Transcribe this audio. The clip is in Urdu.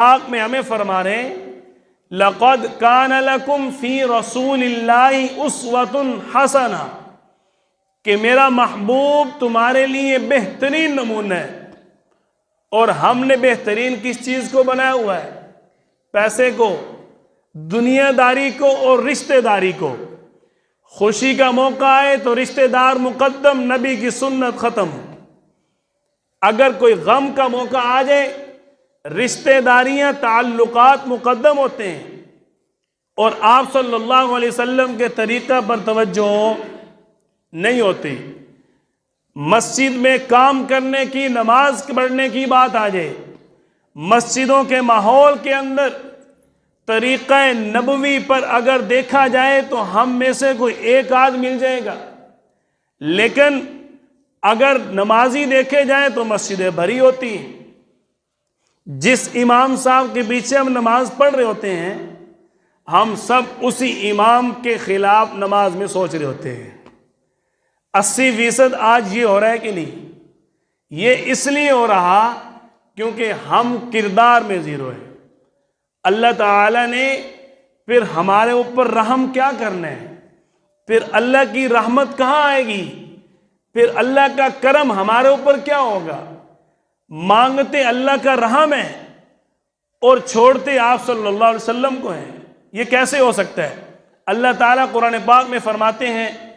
پاک میں ہمیں فرما رہے ہیں لَقَدْ كَانَ لَكُمْ فِي رَسُولِ اللَّهِ أُسْوَةٌ حَسَنَةٌ کہ میرا محبوب تمہارے لیے بہترین نمونہ ہے۔ اور ہم نے بہترین کس چیز کو بنایا ہوا ہے؟ پیسے کو، دنیا داری کو اور رشتہ داری کو۔ خوشی کا موقع آئے تو رشتہ دار مقدم، نبی کی سنت ختم۔ اگر کوئی غم کا موقع آ جائے، رشتہ داریاں، تعلقات مقدم ہوتے ہیں، اور آپ صلی اللہ علیہ وسلم کے طریقہ پر توجہ نہیں ہوتی۔ مسجد میں کام کرنے کی، نماز پڑھنے کی بات آ جائے، مسجدوں کے ماحول کے اندر طریقہ نبوی پر اگر دیکھا جائے تو ہم میں سے کوئی ایک آدھ مل جائے گا، لیکن اگر نمازی دیکھے جائیں تو مسجدیں بھری ہوتی ہیں۔ جس امام صاحب کے پیچھے ہم نماز پڑھ رہے ہوتے ہیں، ہم سب اسی امام کے خلاف نماز میں سوچ رہے ہوتے ہیں۔ 80% آج یہ ہو رہا ہے کہ نہیں؟ یہ اس لیے ہو رہا کیونکہ ہم کردار میں زیرو ہیں۔ اللہ تعالیٰ نے پھر ہمارے اوپر رحم کیا کرنا ہے؟ پھر اللہ کی رحمت کہاں آئے گی؟ پھر اللہ کا کرم ہمارے اوپر کیا ہوگا؟ مانگتے اللہ کا رحم ہے اور چھوڑتے آپ صلی اللہ علیہ وسلم کو ہیں۔ یہ کیسے ہو سکتا ہے؟ اللہ تعالیٰ قرآن پاک میں فرماتے ہیں